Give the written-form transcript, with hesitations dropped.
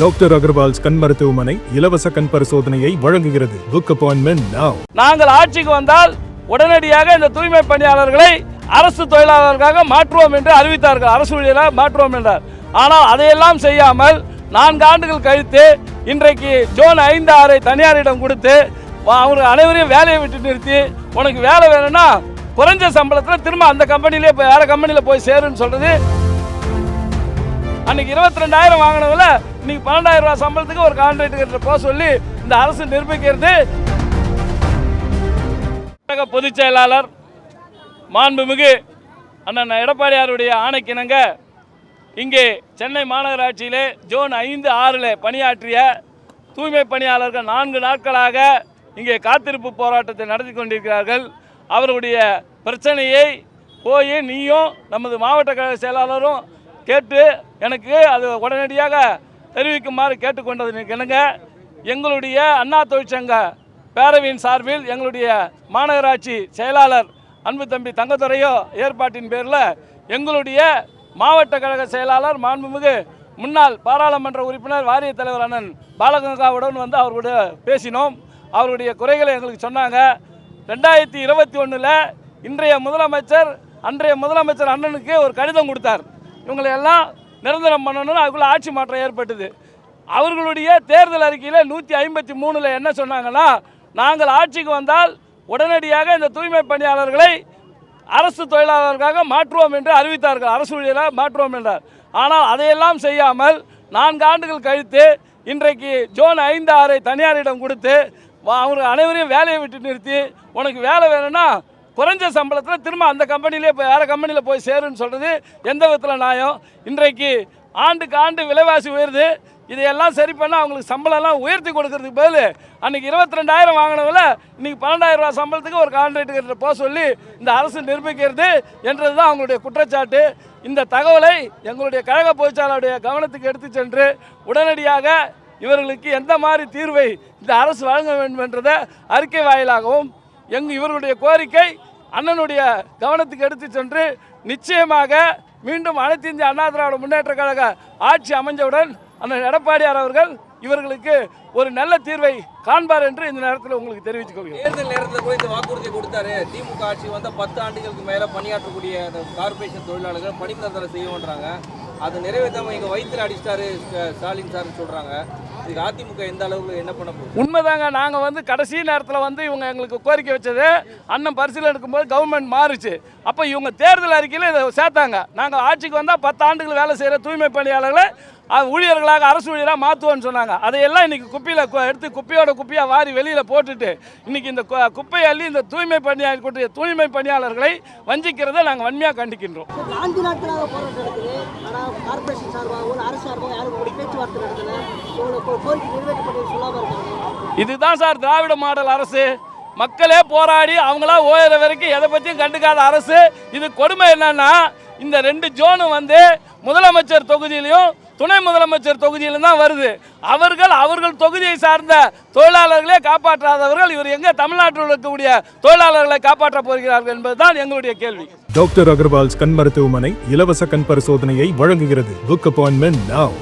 Doctor Agarwal's கண் மருத்துவமனை இலவச கண் பரிசோதனையை வழங்குகிறது. Book appointment now. நாங்கள் ஆட்சிக்கு வந்தால் உடனடியாக இந்த தூய்மை பணியாளர்களை அரசு தொழிலாளர்களாக மாற்றுவோம் என்று அறிவித்தார்கள். அரசு ஊழியராக மாற்றுவோம் என்றார். ஆனால் அதையெல்லாம் செய்யாமல் 4 ஆண்டுகள் கழித்து இன்றைக்கு ஜூன் 5, 6 தனியாரிடம் கொடுத்து அவங்க அனைவரையும் வேலையை விட்டு நிறுத்தி உனக்கு வேலை வேணும்னா குறைஞ்ச சம்பளத்தில் திரும்ப அந்த கம்பெனிலே போய் வேற கம்பெனியில் போய் சேருன்னு சொல்றது. அன்னைக்கு 22,000 வாங்கினதுல இன்னைக்கு 12,000 ரூபாய் சம்பளத்துக்கு ஒரு கான்ட்ராக்டர் போக சொல்லி இந்த அரசு நிரூபிக்கிறது. பொதுச் செயலாளர் மாண்புமிகு அண்ணன் எடப்பாடியாருடைய ஆணைக்கிணங்க இங்கே சென்னை மாநகராட்சியிலே ஜூன் 5, 6 பணியாற்றிய தூய்மை பணியாளர்கள் 4 நாட்களாக இங்கே காத்திருப்பு போராட்டத்தை நடத்தி கொண்டிருக்கிறார்கள். அவருடைய பிரச்சனையை போய் நீயும் நமது மாவட்ட கழக செயலாளரும் கேட்டு எனக்கு அது உடனடியாக தெரிவிக்குமாறு கேட்டுக்கொண்டது என்னங்க. எங்களுடைய அண்ணா தொழிற்சங்க பேரவையின் சார்பில் எங்களுடைய மாநகராட்சி செயலாளர் அன்பு தம்பி தங்கத்துறையோ ஏற்பாட்டின் பேரில் எங்களுடைய மாவட்ட கழக செயலாளர் மாண்புமிகு முன்னாள் பாராளுமன்ற உறுப்பினர் வாரிய தலைவர் அண்ணன் பாலகங்காவுடன் வந்து அவர்களுடைய பேசினோம். அவருடைய குறைகளை எங்களுக்கு சொன்னாங்க. 2021 இன்றைய முதலமைச்சர் அன்றைய முதலமைச்சர் அண்ணனுக்கு ஒரு கடிதம் கொடுத்தார். இவங்களை எல்லாம் நிரந்தரம் பண்ணணும்னு அதுக்குள்ளே ஆட்சி மாற்றம் ஏற்பட்டது. அவர்களுடைய தேர்தல் அறிக்கையில் 153 என்ன சொன்னாங்கன்னா, நாங்கள் ஆட்சிக்கு வந்தால் உடனடியாக இந்த தூய்மை பணியாளர்களை அரசு தொழிலாளர்களாக மாற்றுவோம் என்று அறிவித்தார்கள். அரசு ஊழியராக மாற்றுவோம் என்றார். ஆனால் அதையெல்லாம் செய்யாமல் 4 ஆண்டுகள் கழித்து இன்றைக்கு ஜூன் 5, 6 தனியாரிடம் கொடுத்து அவங்க அனைவரையும் வேலையை விட்டு நிறுத்தி உனக்கு வேலை வேணும்னா குறைஞ்ச சம்பளத்தில் திரும்ப அந்த கம்பெனிலே போய் வேறு கம்பெனியில் போய் சேருன்னு சொல்கிறது எந்த விதத்தில் நியாயம்? இன்றைக்கு ஆண்டுக்கு ஆண்டு விலைவாசி உயருது. இதையெல்லாம் சரி பண்ணால் அவங்களுக்கு சம்பளம்லாம் உயர்த்தி கொடுக்கறதுக்கு பதில் அன்றைக்கி 22,000 வாங்கினதில் இன்றைக்கி 12,000 ரூபாய் சம்பளத்துக்கு ஒரு கான்ட்ராக்டர் போக சொல்லி இந்த அரசு நிரூபிக்கிறது என்றது தான் அவங்களுடைய குற்றச்சாட்டு. இந்த தகவலை எங்களுடைய கழக பொதுச்சாளருடைய கவனத்துக்கு எடுத்து சென்று உடனடியாக இவர்களுக்கு எந்த மாதிரி தீர்வை இந்த அரசு வழங்க வேண்டும் என்றதை அறிக்கை வாயிலாகவும் இவர்களுடைய கோரிக்கை அண்ணனுடைய கவனத்துக்கு எடுத்து சென்று நிச்சயமாக மீண்டும் அனைத்து இந்திய அண்ணா திராவிட முன்னேற்ற கழக ஆட்சி அமைஞ்சவுடன் அண்ணன் எடப்பாடியார் அவர்கள் இவர்களுக்கு ஒரு நல்ல தீர்வை காண்பார் என்று இந்த நேரத்தில் உங்களுக்கு தெரிவித்துக் கொள்கிறேன். தேர்தல் நேரத்தில் கூட இந்த வாக்குறுதி கொடுத்தாரு. திமுக ஆட்சி வந்தால் 10 ஆண்டுகளுக்கு மேலே பணியாற்றக்கூடிய அந்த கார்பரேஷன் தொழிலாளர்கள் பணிநிரந்தர செய்யணுன்றாங்க. அது நிறைவேற்றாமல் இங்கே வயிற்றில் அடிச்சிட்டாரு ஸ்டாலின் சார் சொல்கிறாங்க. இதுக்கு அதிமுக எந்த அளவுக்கு என்ன பண்ண போகுது? உண்மைதாங்க. நாங்கள் வந்து கடைசி நேரத்தில் வந்து இவங்க எங்களுக்கு கோரிக்கை வச்சது அண்ணன் பரிசீலனை எடுக்கும்போது கவர்மெண்ட் மாறுச்சு. அப்போ இவங்க தேர்தல் அறிக்கையில் இதை சேர்த்தாங்க. நாங்கள் ஆட்சிக்கு வந்தால் 10 ஆண்டுகள் வேலை செய்கிற தூய்மை பணியாளர்களை ஊழியர்களாக அரசு ஊழியராக மாற்றுவோன்னு சொன்னாங்க. அதையெல்லாம் இன்றைக்கி குப்பையில் எடுத்து குப்பையாக வாரி வெளியில் போட்டுட்டு இன்றைக்கி இந்த குப்பை அள்ளி இந்த தூய்மை பணியாளர்களை வஞ்சிக்கிறதை நாங்கள் வன்மையாக கண்டிக்கின்றோம். 4 நாட்களாக போராட்டம் நடக்குது. ஆனால் கார்பரேஷன் சார்பாகவும் அரசு சார்பாகவும் யாரும் பேச்சுவார்த்தை நடத்தல. கோரிக்கை நிறைவேற்றப்பட்டு சொல்லாமல் இருக்காங்க. இதுதான் சார் திராவிட மாடல் அரசு. மக்களே போராடி அவங்களா ஓயிற வரைக்கும் எதை பற்றியும் கண்டுக்காத அரசு. இது கொடுமை என்னன்னா, இந்த 2 ஜோனும் வந்து முதலமைச்சர் தொகுதியிலையும் துணை முதலமைச்சர் தொகுதியிலும் தான் வருது. அவர்கள் தொகுதியை சார்ந்த தொழிலாளர்களே காப்பாற்றாதவர்கள் இவர் எங்கே தமிழ்நாட்டில் இருக்கக்கூடிய தொழிலாளர்களை காப்பாற்ற போகிறார்கள் என்பதுதான் எங்களுடைய கேள்வி. டாக்டர் அகர்வால்ஸ் கண் மருத்துவமனை இலவச கண் பரிசோதனையை வழங்குகிறது. Book appointment now.